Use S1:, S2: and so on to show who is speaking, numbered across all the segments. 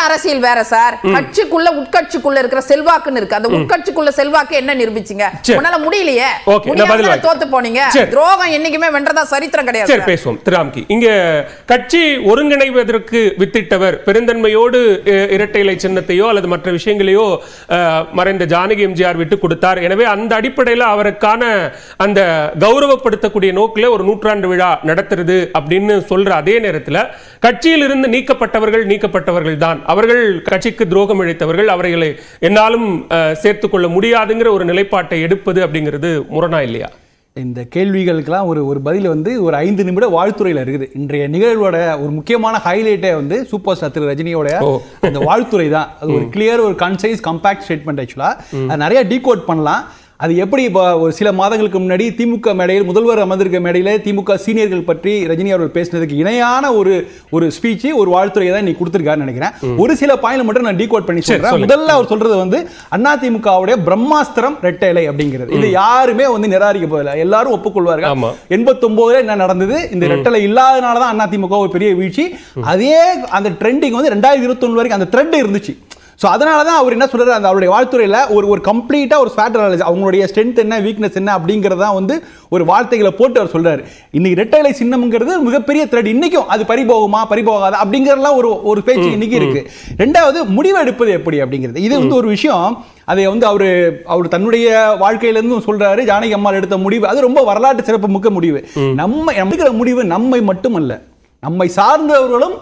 S1: அரசியல் வேற சார். கட்சிக்குள்ள உட்கட்சிக்குள்ள இருக்கிற செல்வாக்குன்னு இருக்கு. அந்த உட்கட்சிக்குள்ள செல்வாக்கு என்ன நிரூபிச்சீங்க? உன்னால முடியலையே, தோத்து போனீங்க. துரோகம் என்னைக்குமே வென்றதா சரித்திரம் கிடையாது.
S2: சரி, பேசுவோம். திராம்கி, இங்க கட்சி ஒருங்கிணைவதற்கு வித்திட்டவர் பெருந்தன்மையோடு இரட்டை இலை சின்னத்தையோ அல்லது மற்ற விஷயங்களையோ மறைந்த ஜானகி எம்ஜிஆர் விட்டு கொடுத்தார். எனவே அந்த அடிப்படையில் அவருக்கான அந்த கௌரவப்படுத்தக்கூடிய நோக்கில் ஒரு நூற்றாண்டு விழா நடத்துறது அப்படின்னு சொல்ற அதே நேரத்தில் கட்சியில் இருந்து நீக்கப்பட்டவர்கள் தான் அவர்கள் கட்சிக்கு துரோகம் இழைத்தவர்கள், அவர்களை என்னாலும் சேர்த்துக் கொள்ள முடியாதுங்கிற ஒரு நிலைப்பாட்டை எடுப்பது அப்படிங்கிறது முரணா இல்லையா?
S3: இந்த கேள்விகளுக்கெல்லாம் ஒரு பதில் வந்து ஒரு 5 நிமிட வாழ்த்துறையில் இருக்குது. இன்றைய நிகழ்வோட ஒரு முக்கியமான ஹைலைட்டே வந்து சூப்பர் ஸ்டார் திரு ரஜினியோட அந்த வாழ்த்துறை தான். அது ஒரு கிளியர், ஒரு கன்சைஸ், கம்பேக்ட் ஸ்டேட்மெண்ட். ஆக்சுவலா அது நிறைய டீகோட் பண்ணலாம். அது எப்படி இப்போ ஒரு சில மாதங்களுக்கு முன்னாடி திமுக மேடையில் முதல்வர் அமர்ந்திருக்க மேடையில் திமுக சீனியர்கள் பற்றி ரஜினி அவர்கள் பேசினதுக்கு இணையான ஒரு ஸ்பீச், ஒரு வாழ்த்துறையை தான் இன்னைக்கு கொடுத்துருக்காருன்னு நினைக்கிறேன். ஒரு சில பாயிண்ட் மட்டும் நான் டீகோட் பண்ணி சொல்றேன். முதல்ல அவர் சொல்றது வந்து அதிமுகவுடைய பிரம்மாஸ்திரம் ரெட்டை இலை அப்படிங்கிறது. இது யாருமே வந்து நிராகரிக்க போதில்லை, எல்லாரும் ஒப்புக்கொள்வார்கள். 89 என்ன நடந்தது, இந்த ரெட்டை இலை இல்லாதனாலதான் அதிமுக ஒரு பெரிய வீழ்ச்சி. அதே அந்த ட்ரெண்டிங் வந்து 2021 வரைக்கும் அந்த த்ரெட் இருந்துச்சு. ஸோ அதனால தான் அவர் என்ன சொல்றாரு, அந்த அவருடைய வாழ்த்துறையில் ஒரு கம்ப்ளீட்டாக ஒரு ஸ்வாட் அனாலிசிஸ், அவங்களுடைய ஸ்ட்ரென்த் என்ன, வீக்னஸ் என்ன அப்படிங்கிறத வந்து ஒரு வார்த்தைகளை போட்டு அவர் சொல்றாரு. இன்னைக்கு ரெட்டை இலை சின்னம்ங்கிறது மிகப்பெரிய த்ரெட். இன்னைக்கும் அது பறிபோகாதா அப்படிங்கிறதுலாம் ஒரு பேச்சு இன்னைக்கு இருக்கு. ரெண்டாவது, முடிவு எடுப்பது எப்படி அப்படிங்கிறது. இது வந்து ஒரு விஷயம். அதை வந்து அவர் தன்னுடைய வாழ்க்கையிலிருந்து சொல்றாரு. ஜானகி அம்மாள் எடுத்த முடிவு அது ரொம்ப வரலாற்று சிறப்பு மிக்க முடிவு. நம்ம எடுக்கிற முடிவு நம்மை மட்டுமல்ல, நம்மை சார்ந்தவர்களும்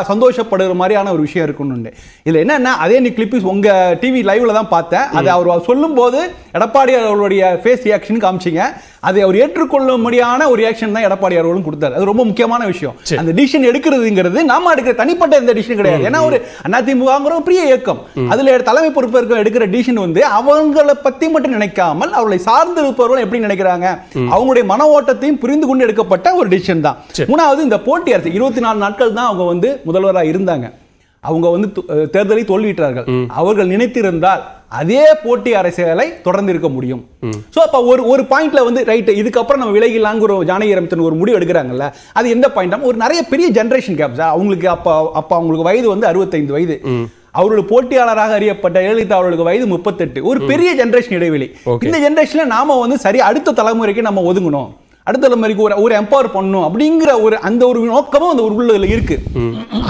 S3: சந்தோஷப்படுற மாதிரியான ஒரு விஷயம் இருக்குன்னு. இதுல என்னன்னா, அதே நீ கிளிப்பிஸ் உங்க டிவி லைவ்ல தான் பார்த்தேன். அதை அவர் சொல்லும் போது எடப்பாடி அவர்களுடைய ஃபேஸ் ரியாக்ஷன் காமிச்சிங்க. அதை அவர் ஏற்றுக்கொள்ள முடியாத ஒரு ரியாக்ஷன் தான் எடப்பாடி அவர்களும் கொடுத்தாரு. அது ரொம்ப முக்கியமான விஷயம். அந்த டிசிஷன் எடுக்கிறதுங்கிறது நாம எடுக்கிற தனிப்பட்ட எந்த டிசிஷன் கிடையாது. ஏன்னா ஒரு அதிமுக பெரிய இயக்கம், அதுல தலைமை பொறுப்பு எடுக்கிற டிசிஷன் வந்து அவங்களை பத்தி மட்டும் நினைக்காமல் அவர்களை சார்ந்து இருப்பவர்கள் எப்படி நினைக்கிறாங்க, அவங்களுடைய மன ஓட்டத்தையும் புரிந்து கொண்டு எடுக்கப்பட்ட ஒரு டிசிஷன் தான். மூணாவது, இந்த போட்டி அரசு 24 நாட்கள் தான் அவங்க வந்து முதல்வராக இருந்தாங்க. அவங்க வந்து தேர்தலை தோல்வியிட்டார்கள். அவர்கள் நினைத்திருந்தால் அதே போட்டி அரசியலை தொடர்ந்து இருக்க முடியும். சோ அப்ப ஒரு பாயிண்ட்ல வந்து ரைட், இதுக்கப்புறம் நம்ம விலகிலாங்கிற ஜானகி ரம்தன் ஒரு முடிவு எடுக்கிறாங்கல்ல, அது எந்த பாயிண்ட், ஒரு நிறைய பெரிய ஜெனரேஷன் கேப். அவங்களுக்கு அப்ப அவங்களுக்கு வயது வந்து 65 வயது. அவருடைய போட்டியாளராக அறியப்பட்ட ஜெயலலிதா அவர்களுக்கு வயது 38. ஒரு பெரிய ஜெனரேஷன் இடைவெளி. இந்த ஜெனரேஷன்ல நாம வந்து சரி அடுத்த தலைமுறைக்கு நம்ம ஒதுங்கணும், அடுத்த தலைமுறைக்கு ஒரு எம்பவர் பண்ணணும் அப்படிங்கிற அந்த ஒரு நோக்கமும் அந்த உள்ள இருக்கு.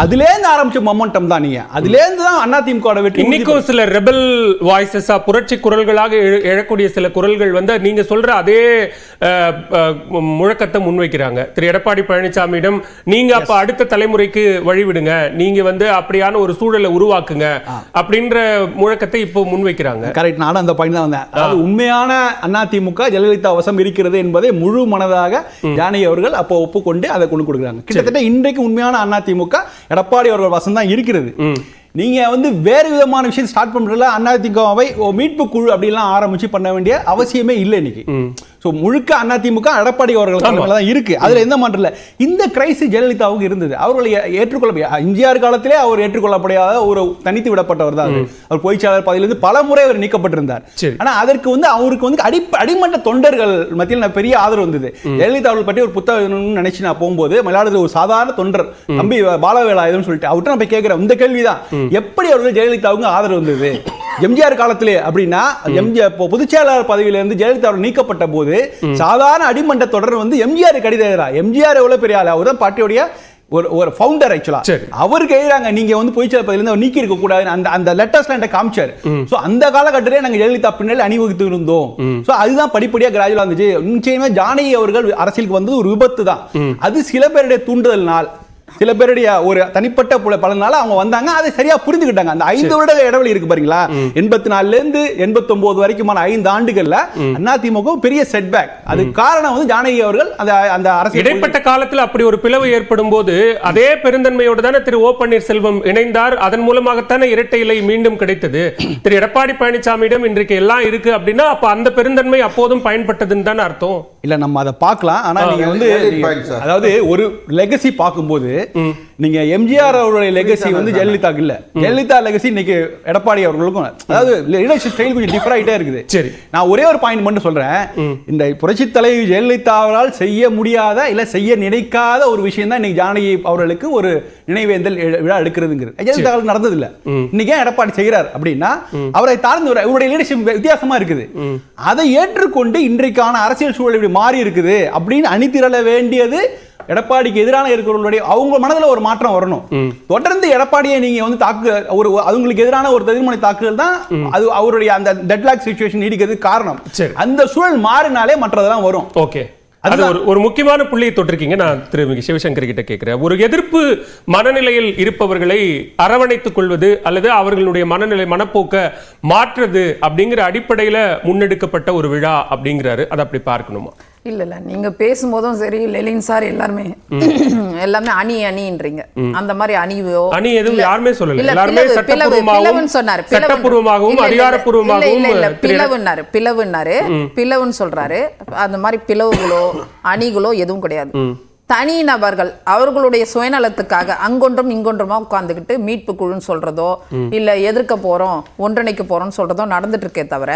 S3: அதுல இருந்து ஆரம்பிச்ச மொமெண்டம் தான். நீங்க அதுல இருந்து தான் அதிமுக வெற்றி.
S2: இன்னைக்கும் சில ரெபல் வாய்ஸஸா, புரட்சி குரல்களாக எழக்கூடிய சில குரல்கள் வந்து நீங்க சொல்ற அதே முழக்கத்தை முன்வைக்கிறாங்க. திரு எடப்பாடி பழனிசாமியிடம் நீங்க அப்ப அடுத்த தலைமுறைக்கு வழிவிடுங்க, நீங்க வந்து அப்படியான ஒரு சூழலை உருவாக்குங்க அப்படின்ற முழக்கத்தை இப்போ முன்வைக்கிறாங்க.
S3: கரெக்ட். நானும் அந்த பாயிண்ட் தான் வந்தேன். அதாவது உண்மையான அதிமுக ஜெயலலிதா வசம் இருக்கிறது என்பதை முழு மனதாக ஜானகி அவர்கள் அப்போ ஒப்புக்கொண்டு அதை கொண்டு கொடுக்குறாங்க. கிட்டத்தட்ட இன்றைக்கு உண்மையான அதிமுக எடப்பாடி அவர்கள் வசம் தான் இருக்கிறது. நீங்க வந்து வேறு விதமான விஷயம் ஸ்டார்ட் பண்றதுல அதிமுகவை மீட்பு குழு அப்படிலாம் ஆரம்பிச்சு பண்ண வேண்டிய அவசியமே இல்லை இன்னைக்கு. சோ முழுக்க அதிமுக எடப்பாடி அவர்கள் தான் இருக்கு. அதுல எந்த மாற்றம் இல்ல. இந்த கிரைசிஸ் ஜெயலலிதாவுக்கு இருந்தது. அவர்களை ஏற்றுக்கொள்ள எம்ஜிஆர் காலத்திலே அவர் ஏற்றுக்கொள்ளப்படாத ஒரு தனித்து விடப்பட்டவர் தான். அவர் பொய்ச்சாளர் பதவியிலிருந்து பல முறை அவர் நீக்கப்பட்டிருந்தார். ஆனா அதற்கு வந்து அவருக்கு வந்து அடிமட்ட தொண்டர்கள் மத்தியில் பெரிய ஆதரவு வந்தது. ஜெயலலிதா அவர்கள் பற்றி ஒரு புத்தகம் நினைச்சு நான் போகும்போது மலையாளத்தில் ஒரு சாதாரண தொண்டர் தம்பி பாலவேலாயுதம்னு சொல்லிட்டு அவர்கிட்ட நான் போய் கேட்கிறேன், இந்த கேள்விதான், எப்படி அவர்கள் ஜெயலலிதாவுக்கு ஆதரவு வந்தது எம்ஜிஆர் காலத்திலே அப்படின்னா, எம்ஜிஆர் பொதுச்செயலாளர் பதவியிலிருந்து ஜெயலலிதா அவர்கள் நீக்கப்பட்ட போது சாதாரண அடிமன்ற தொடர் வந்து எம்ஜிஆர் கடிதம். எம்ஜிஆர் எவ்வளவு பெரிய ஆளு, அவர் தான் பார்ட்டியோடைய ஒரு ஃபவுண்டர். ஆக்சுவலா அவருக்கு எழுதுறாங்க, நீங்க வந்து பொய்ச்சல் பதவியிலிருந்து அவர் நீக்கி இருக்க கூடாது. அந்த லெட்டர்ஸ்ல என்கிட்ட காமிச்சார். சோ அந்த காலகட்டத்திலே நாங்க ஜெயலலிதா பின்னாடி அணிவகுத்து இருந்தோம். சோ அதுதான் படிப்படியா கிராஜுவலா இருந்துச்சு. நிச்சயமா ஜானகி அவர்கள் அரசியலுக்கு வந்தது ஒரு விபத்து தான். அது சில பேருடைய தூண்டுதல்னால், சில பேருடைய ஒரு தனிப்பட்ட பலனால அவங்க வந்தாங்க. அதை சரியா புரிந்துக்கிட்டாங்க. அந்த 5 வருட இடைவெளி இருக்கு பாருங்களா, 84ல இருந்து 89 வரைக்குமான 5 ஆண்டுகள்ல அதிமுக பெரிய செட்பேக். அது காரணம் வந்து ஜானகி அவர்கள் அந்த அரசியல்
S2: இடைப்பட்ட காலத்தில் அப்படி ஒரு பிளவு ஏற்படும் போது அதே பெருந்தன்மையோடு தானே திரு ஓ பன்னீர்செல்வம் இணைந்தார். அதன் மூலமாகத்தானே இரட்டை இலை மீண்டும் கிடைத்தது. திரு எடப்பாடி பழனிசாமியிடம் இன்றைக்கு எல்லாம் இருக்கு அப்படின்னா அப்ப அந்த பெருந்தன்மை அப்போதும் பயன்பட்டதுன்னு தானே அர்த்தம்.
S3: இல்ல நம்ம அதை பார்க்கலாம். ஆனா நீங்க வந்து அதாவது ஒரு லெகசி பார்க்கும்போது நீங்க எம்ஜிஆர் அவருடைய லெகசி வந்து ஜெயலலிதாக்கு இல்ல, ஜெயலலிதா லெகசி இன்னைக்கு எடப்பாடி அவர்களுக்கும், அதாவது லீடர்ஷிப் ஸ்டைல் கொஞ்சம் டிஃபர் ஆயிட்டே இருக்குது. சரி, நான் ஒரே ஒரு பாயிண்ட் மட்டும் சொல்றேன். இந்த புரட்சி தலைவி ஜெயலலிதாவால் செய்ய முடியாத இல்ல செய்ய நினைக்காத ஒரு விஷயம் தான் இன்னைக்கு ஜானகி அவர்களுக்கு ஒரு நினைவேந்தல் விழா எடுக்கிறதுங்கிறது. ஜெயலலிதாவுக்கு நடந்தது இல்ல, இன்னைக்கு எடப்பாடி செய்கிறார் அப்படின்னா அவரை தாழ்ந்து அவருடைய லீடர்ஷிப் வித்தியாசமா இருக்குது. அதை ஏற்றுக்கொண்டு இன்றைக்கான அரசியல் சூழல் இப்படி மாறி இருக்குது அப்படின்னு அணிதிரள வேண்டியது எடப்பாடிக்கு எதிரான இருக்கிறவர்களுடைய அவங்க மனதில் ஒரு மாற்றம் வரணும். தொடர்ந்து எடப்பாடியை நீங்க வந்து ஒரு அவங்களுக்கு எதிரான ஒரு எதிர்மறை தாக்குதல் தான் அது அவருடைய அந்த டெட்லாக் சிச்சுவேஷன் நீடிக்கிறதுக்கு காரணம். அந்த சூழல் மாறினாலே மற்றதெல்லாம் வரும்.
S2: ஓகே, அது ஒரு முக்கியமான புள்ளியை தொட்டிருக்கீங்க. நான் திரு சிவசங்கர் கிட்ட கேட்கிறேன். ஒரு எதிர்ப்பு மனநிலையில் இருப்பவர்களை அரவணைத்துக் கொள்வது அல்லது அவர்களுடைய மனப்போக்க மாற்றுறது அப்படிங்கிற அடிப்படையில முன்னெடுக்கப்பட்ட ஒரு விழா அப்படிங்கிறாரு. அதை அப்படி பார்க்கணுமா?
S1: இல்ல நீங்க பேசும்போதும் சரி, லெலின் சார் எல்லாமே அணின்றீங்க. அந்த மாதிரி அணி எதுவும் யாருமே சொல்லல. எல்லாரும் சட்டப்பூர்வமாகவும் சட்டப்பூர்வமாகவும் அதிகாரப்பூர்வமாகவும் பிளவுன்னு சொல்றாரு. அந்த மாதிரி பிளவுகளோ அணிகளோ எதுவும் கிடையாது. தனி நபர்கள் அவர்களுடைய சுயநலத்துக்காக அங்கொன்றும் இங்கொன்றுமா உட்கார்ந்துக்கிட்டு மீட்பு குழுன்னு சொல்றதோ இல்ல எதிர்க்க போறோம் ஒன்றிணைக்க போறோம்னு சொல்றதோ நடந்துட்டு இருக்கே தவிர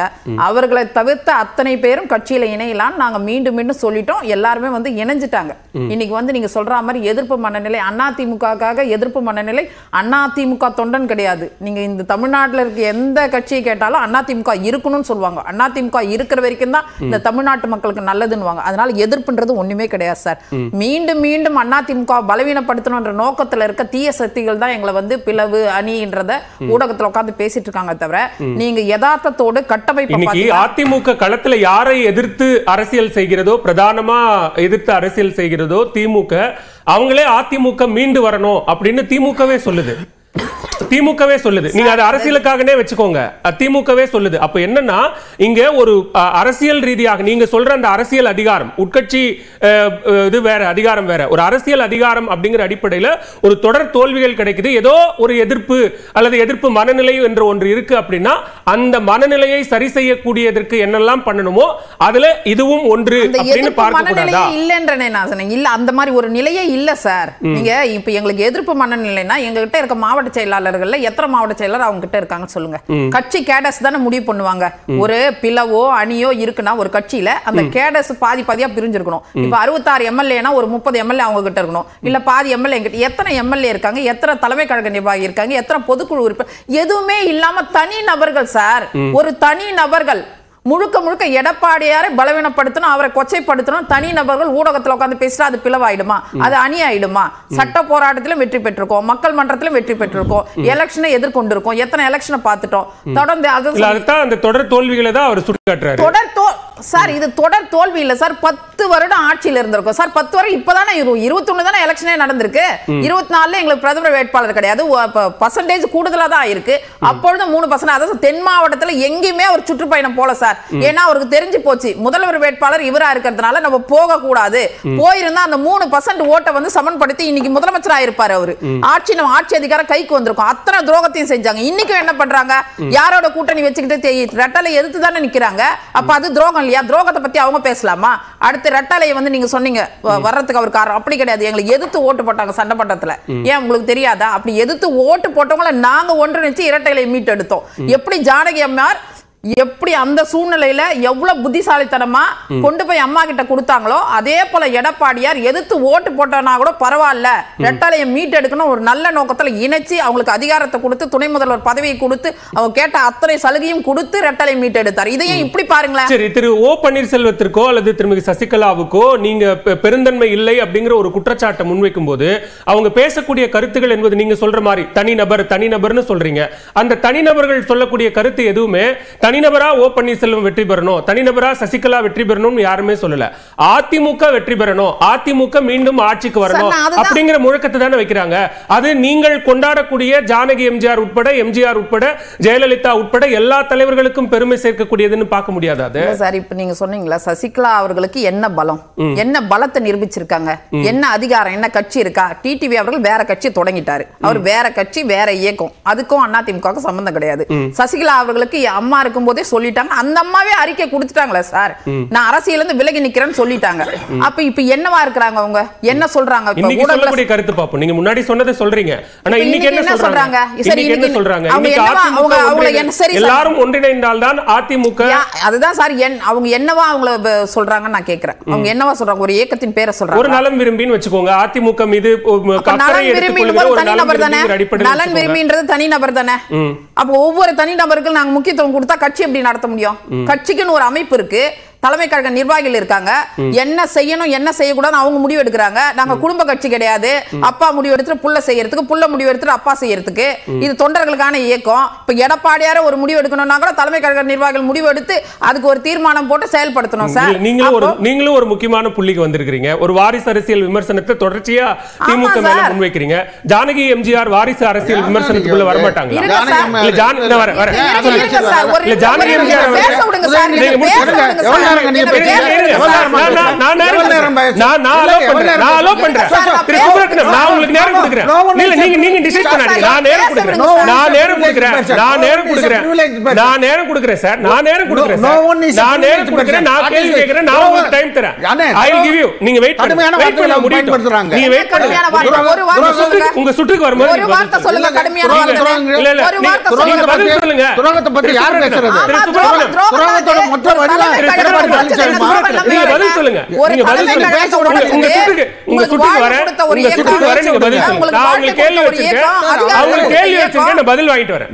S1: அவர்களை தவிர்த்த அத்தனை பேரும் கட்சியில இணையலாம் நாங்க மீண்டும் மீண்டும் சொல்லிட்டோம். எல்லாருமே வந்து இணைஞ்சிட்டாங்க. இன்னைக்கு வந்து நீங்க சொல்ற மாதிரி எதிர்ப்பு மனநிலை அதிமுகவுக்காக எதிர்ப்பு மனநிலை அதிமுக தொண்டன் கிடையாது. நீங்க இந்த தமிழ்நாட்டில் இருக்க எந்த கட்சியை கேட்டாலும் அதிமுக இருக்கணும்னு சொல்லுவாங்க. அதிமுக இருக்கிற வரைக்கும் தான் இந்த தமிழ்நாட்டு மக்களுக்கு நல்லதுன்னு. அதனால எதிர்ப்புன்றது ஒண்ணுமே கிடையாது சார். மீண்டும் மீண்டும் அதிமுக பலவீனப்படுத்தணும்ன்ற நோக்கத்துல இருக்க தீய சக்திகள் தான் எங்களை வந்து பிளவு அணின்றத ஊடகத்துல உட்கார்ந்து பேசிட்டு இருக்காங்க தவிர நீங்க யதார்த்தத்தோடு கட்டமைப்பு
S2: அதிமுக களத்துல யாரை எதிர்த்து அரசியல் செய்கிறதோ, பிரதானமா எதிர்த்து அரசியல் செய்கிறதோ திமுக, அவங்களே அதிமுக மீண்டு வரணும் அப்படின்னு திமுகவே சொல்லுது. நீங்க அது அரசியலுக்காகவே வச்சுக்கோங்க. திமுகவே சொல்லுது. அப்ப என்னன்னா இங்க ஒரு அரசியல் ரீதியாக நீங்க சொல்ற அந்த அரசியல் அதிகாரம் உட்கட்சி இது வேற, அதிகாரம் வேற. ஒரு அரசியல் அதிகாரம் அப்படிங்கிற அடிப்படையில் ஒரு தொடர் தோல்விகள் கிடைக்குது. ஏதோ ஒரு எதிர்ப்பு அல்லது எதிர்ப்பு மனநிலை என்ற ஒன்று இருக்கு அப்படின்னா அந்த மனநிலையை சரி செய்யக்கூடியதற்கு என்னெல்லாம் பண்ணணுமோ அதுல இதுவும் ஒன்று அப்படின்னு பார்க்க கூடாதா?
S1: இல்லன்றனே நான் சொன்னேன். இல்ல அந்த மாதிரி ஒரு நிலையே இல்ல சார். நீங்க இப்ப எங்களுக்கு எதிர்ப்பு மனநிலைனா எங்க கிட்ட இருக்க மாவட்ட செயலாளர்கள்ல எத்தனை மாவட்ட செயலர் அவங்க கிட்ட இருக்காங்க சொல்லுங்க. கட்சி கேடர்ஸ் தானே முடிவு பண்ணுவாங்க. ஒரு பிளவோ அணியோ இருக்குன்னா ஒரு கட்சியில அந்த கேடர்ஸ் பாதி பாதியா பிரிஞ்சிருக்கணும். இப்ப 66 எம்எல்ஏனா ஒரு 30 எம்எல்ஏ அவங்க கிட்ட இருக்கணும். இல்ல பாதி எம்எல்ஏ கிட்ட. எத்தனை எம்எல்ஏ இருக்காங்க, எத்தனை தலைமை கழக நிர்வாகி இருக்காங்க, எத்தனை பொதுக்குழு உறுப்பினர், எதுவுமே இல்லாம தனி நபர்கள் சார். ஒரு தனி நபர்கள் முழுக்க முழுக்க எடப்பாடியாரை பலவீனப்படுத்தணும், அவரை கொச்சைப்படுத்தணும். தனி நபர்கள் ஊடகத்தில் உட்கார்ந்து பேசிட்டா அது பிளவாயிடுமா? அது அணி ஆயிடுமா? சட்ட போராட்டத்திலும் வெற்றி பெற்றிருக்கோம், மக்கள் மன்றத்திலும் வெற்றி பெற்றிருக்கோம், எலெக்ஷனை எதிர்கொண்டிருக்கோம், எத்தனை எலெக்ஷனை பார்த்துட்டோம். தொடர்ந்து
S2: அந்த தொடர் தோல்விகளை தான் அவர் சுட்டிக்காட்டுறாரு.
S1: சார் இது தொடர் தோல்வி இல்ல சார். 10 வருடம் ஆட்சியில் இருந்திருக்கும் சார். 10 வருடம் இப்பதானே 21 தானே எலெக்ஷனே நடந்திருக்கு. 24 எங்களுக்கு பிரதமர் வேட்பாளர் கிடையாது. பர்சன்டேஜ் கூடுதலா தான் இருக்கு. அப்பொழுது 3%. அதாவது தென் மாவட்டத்தில் எங்கேயுமே ஒரு சுற்றுப்பயணம் போல சார். ஏன்னா அவருக்கு தெரிஞ்சு போச்சு முதல்வர் வேட்பாளர் இவரா இருக்கிறதுனால நம்ம போக கூடாது. போயிருந்தா அந்த 3% ஓட்டை வந்து சமன்படுத்தி இன்னைக்கு முதலமைச்சர் ஆயிருப்பாரு அவரு. ஆட்சி அதிகாரம் கைக்கு வந்திருக்கும். அத்தனை துரோகத்தையும் செஞ்சாங்க. இன்னைக்கு என்ன பண்றாங்க? யாரோட கூட்டணி வச்சுக்கிட்டு ரெட்டலை எதிர்த்து தானே நிக்கிறாங்க. அப்ப அது துரோகம் இல்லையா? துரோகத்தை பத்தி அவங்க பேசலாமா? அடுத்து ரெட்டலையை வந்து நீங்க சொன்னீங்க வர்றதுக்கு அவர் காரணம். அப்படி கிடையாது. எங்களுக்கு எதிர்த்து ஓட்டு போட்டாங்க சட்டமன்றத்துல. ஏன் உங்களுக்கு தெரியாதா? அப்படி எதிர்த்து ஓட்டு போட்டவங்கள நாங்க ஒன்றிணைச்சு இரட்டைலை மீட்டெடுத்தோம். எப்படி ஜானகி அம்மையார் எப்படி அந்த சூழ்நிலையில எவ்வளவு புத்திசாலித்தனமா கொண்டு போய் அம்மா கிட்ட கொடுத்தாங்களோ அதே போல எடப்பாடியார் எதிர்த்து ஓட்டு போட்டனா கூட பரவாயில்ல, ரெட்டலையை மீட்டெடுக்கணும் ஒரு நல்ல நோக்கத்துல இணைச்சு அவங்களுக்கு அதிகாரத்தை கொடுத்து துணை முதல்வர் பதவியை கொடுத்து அவங்க கேட்ட அத்தனை சலுகையும் கொடுத்து ரெட்டலை மீட்டெடுத்தார். இதையும் இப்படி பாருங்களேன்.
S2: சரி, திரு ஓ பன்னீர்செல்வத்திற்கோ அல்லது திருமதி சசிகலாவுக்கோ நீங்க பெருந்தன்மை இல்லை அப்படிங்கிற ஒரு குற்றச்சாட்டை முன்வைக்கும் போது அவங்க பேசக்கூடிய கருத்துகள் என்பது நீங்க சொல்ற மாதிரி தனிநபர்னு சொல்றீங்க. அந்த தனிநபர்கள் சொல்லக்கூடிய கருத்து எதுவுமே தனிநபரா ஓ பன்னீர்செல்வம் வெற்றி பெறணும், தனிநபரா சசிகலா வெற்றி பெறணும் யாருமே சொல்லல. அதிமுக வெற்றி பெறணும், அதிமுக மீண்டும் ஆட்சிக்கு வரணும் அப்படிங்கிற முழக்கத்தை தானே வைக்கிறாங்க. அது நீங்கள் கொண்டாடக்கூடிய ஜானகி எம்ஜிஆர் உட்பட ஜெயலலிதா உட்பட எல்லா தலைவர்களுக்கும் பெருமை சேர்க்கக்கூடியதுன்னு பார்க்க முடியாது. அது
S1: சார் இப்ப நீங்க சொன்னீங்களா சசிகலா அவர்களுக்கு என்ன பலம், என்ன பலத்தை நிரூபிச்சிருக்காங்க, என்ன அதிகாரம், என்ன கட்சி இருக்கா? டிடிவி அவர்கள் வேற கட்சி தொடங்கிட்டாரு. அவர் வேற கட்சி வேற இயக்கம், அதுக்கும் அதிமுக சம்பந்தம் கிடையாது. சசிகலா அவர்களுக்கு அம்மா இருக்கும் போதே சொல்லிட்டாங்க. அந்த அம்மாவே அறிக்கை கொடுத்துட்டாங்களே சார், நான் அரசியல இருந்து விலகி நிக்கிறேன்னு சொல்லிட்டாங்க. அப்ப இப்ப என்னவா இருக்கிறாங்க அவங்க, என்ன சொல்றாங்க?
S2: இன்னைக்கு சொல்லக்கூடிய கருத்து பாப்போம். நீங்க முன்னாடி சொன்னதை சொல்றீங்க, ஆனா இன்னைக்கு என்ன சொல்றாங்க? இன்னைக்கு என்ன சொல்றாங்க? எல்லாரும் ஒன்றிணைந்தால் தான் அதிமுக.
S1: அதுதான் சார் அவங்க என்னவா அவங்கள சொல்றாங்கன்னு நான் கேக்குறேன். அவங்க என்னவா சொல்றாங்க? ஒரு இயக்கத்தின் பேரை சொல்றாங்க.
S2: ஒரு நலம் விரும்பின்னு வெச்சுக்கோங்க. அதிமுக மீது
S1: நலன் விரும்பின்றது தனிநபர் தானே. நலன் விரும்பின்றது தனிநபர் தானே. அப்ப ஒவ்வொரு தனிநபருக்கும் நாங்க முக்கியத்துவம் கொடுத்தா கட்சி எப்படி நடத்த முடியும்? கட்சிக்குன்னு ஒரு அமைப்பு இருக்கு, தலைமை கழக நிர்வாகிகள் இருக்காங்க, என்ன செய்யணும் என்ன செய்யக்கூடாது அவங்க முடிவு எடுக்கிறாங்க. நாங்க குடும்ப கட்சி கிடையாது. அப்பா முடிவு எடுத்து புள்ள செய்யறதுக்கு, புள்ள முடிவு எடுத்து அப்பா செய்யறதுக்கு. இது தொண்டர்களுக்கான இயக்கம். இப்ப எடப்பாடியார ஒரு முடிவு எடுக்கணும்னா கூட தலைமை கழக நிர்வாகிகள் முடிவு எடுத்து அதுக்கு ஒரு தீர்மானம் போட்டு செயல்படுத்தணும் சார்.
S2: நீங்களும் ஒரு முக்கியமான புள்ளிக்கு வந்திருக்கீங்க. ஒரு வாரிசு அரசியல் விமர்சனத்தை தொடர்ச்சியா திமுக மேல முன்வைக்கிறீங்க. ஜானகி எம்ஜிஆர் வாரிசு அரசியல் விமர்சனத்துக்குள்ள வர மாட்டாங்க. ஜானகி எம்ஜிஆர் உங்க சுற்றுக்கு வரும்போது பதில் சொல்லுங்க. உங்க சுற்றுக்கு வர நீங்க பதில் சொல்லுங்க. நான் உங்களுக்கு கேள்வி வச்சிருக்கேன், பதில் வாங்கிட்டு வரேன்.